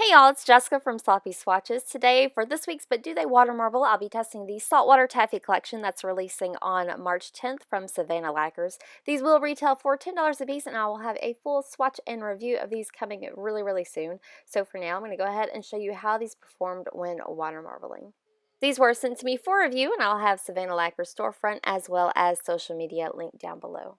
Hey y'all, it's Jessica from Sloppy Swatches. Today for this week's But Do They Watermarble, I'll be testing the Saltwater Taffy collection that's releasing on March 10th from Savannah Lacquers. These will retail for $10 a piece, and I will have a full swatch and review of these coming really soon. So for now, I'm going to go ahead and show you how these performed when watermarbling. These were sent to me for review, and I'll have Savannah Lacquer's storefront as well as social media linked down below.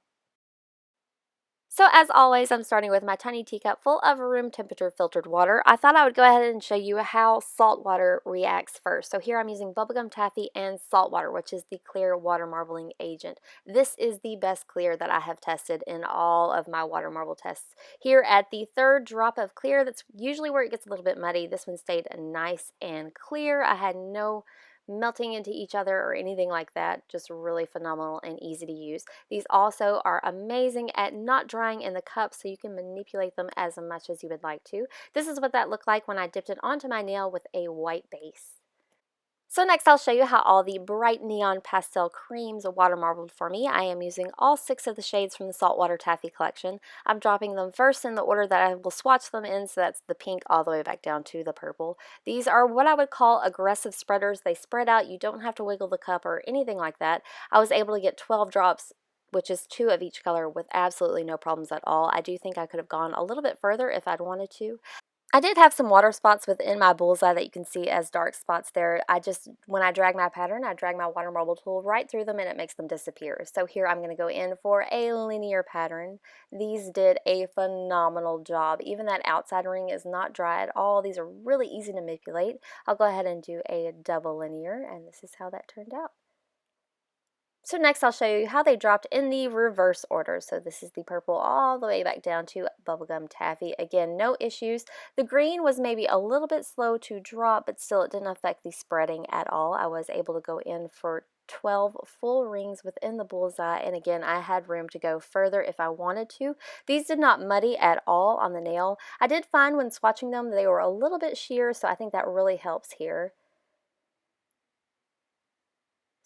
So as always, I'm starting with my tiny teacup full of room temperature filtered water. I thought I would go ahead and show you how salt water reacts first. So here I'm using bubblegum taffy and salt water, which is the clear water marbling agent. This is the best clear that I have tested in all of my water marble tests. Here at the third drop of clear, that's usually where it gets a little bit muddy. This one stayed nice and clear. I had no melting into each other or anything like that. Just really phenomenal and easy to use. These also are amazing at not drying in the cup, so you can manipulate them as much as you would like to. This is what that looked like when I dipped it onto my nail with a white base. So next I'll show you how all the bright neon pastel creams water marbled for me. I am using all 6 of the shades from the Saltwater Taffy collection. I'm dropping them first in the order that I will swatch them in, so that's the pink all the way back down to the purple. These are what I would call aggressive spreaders. They spread out, you don't have to wiggle the cup or anything like that. I was able to get 12 drops, which is 2 of each color, with absolutely no problems at all. I do think I could have gone a little bit further if I'd wanted to. I did have some water spots within my bullseye that you can see as dark spots there. When I drag my pattern, I drag my water marble tool right through them and it makes them disappear. So here I'm going to go in for a linear pattern. These did a phenomenal job. Even that outside ring is not dry at all. These are really easy to manipulate. I'll go ahead and do a double linear, and this is how that turned out. So next I'll show you how they dropped in the reverse order. So this is the purple all the way back down to bubblegum taffy. Again, no issues. The green was maybe a little bit slow to drop, but still it didn't affect the spreading at all. I was able to go in for 12 full rings within the bullseye, and again I had room to go further if I wanted to. These did not muddy at all on the nail. I did find when swatching them they were a little bit sheer, so I think that really helps here.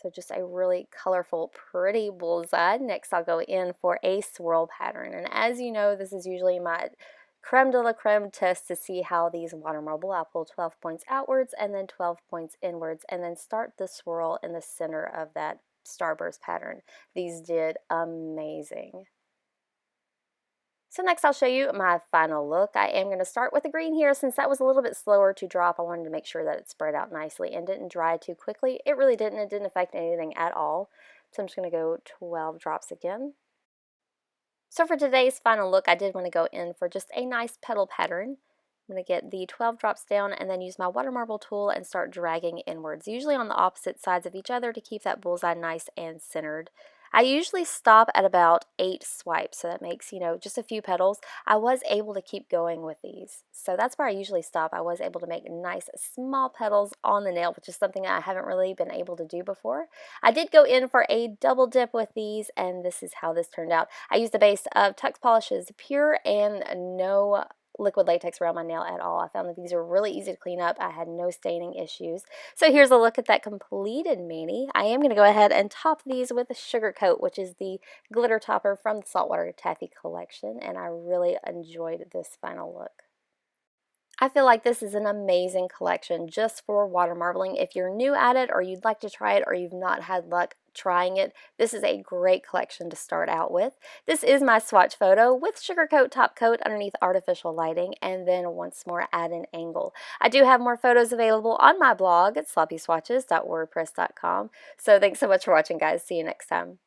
So just a really colorful, pretty bullseye. Next I'll go in for a swirl pattern. And as you know, this is usually my creme de la creme test to see how these water marble. I'll pull 12 points outwards and then 12 points inwards, and then start the swirl in the center of that starburst pattern. These did amazing. So next I'll show you my final look. I am going to start with the green here. Since that was a little bit slower to drop, I wanted to make sure that it spread out nicely and didn't dry too quickly. It really didn't. It didn't affect anything at all. So I'm just going to go 12 drops again. So for today's final look, I did want to go in for just a nice petal pattern. I'm going to get the 12 drops down and then use my water marble tool and start dragging inwards, usually on the opposite sides of each other to keep that bullseye nice and centered. I usually stop at about 8 swipes, so that makes, just a few petals. I was able to keep going with these, so that's where I usually stop. I was able to make nice small petals on the nail, which is something that I haven't really been able to do before. I did go in for a double dip with these, and this is how this turned out. I used a base of Tux Polishes Pure and no liquid latex around my nail at all. I found that these are really easy to clean up. I had no staining issues. So here's a look at that completed mani. I am going to go ahead and top these with a Sugar Coat, which is the glitter topper from the Saltwater Taffy collection, and I really enjoyed this final look. I feel like this is an amazing collection just for water marbling. If you're new at it or you'd like to try it or you've not had luck trying it, this is a great collection to start out with. This is my swatch photo with Sugar Coat top coat underneath artificial lighting, and then once more at an angle. I do have more photos available on my blog at sloppyswatches.wordpress.com. So thanks so much for watching, guys. See you next time.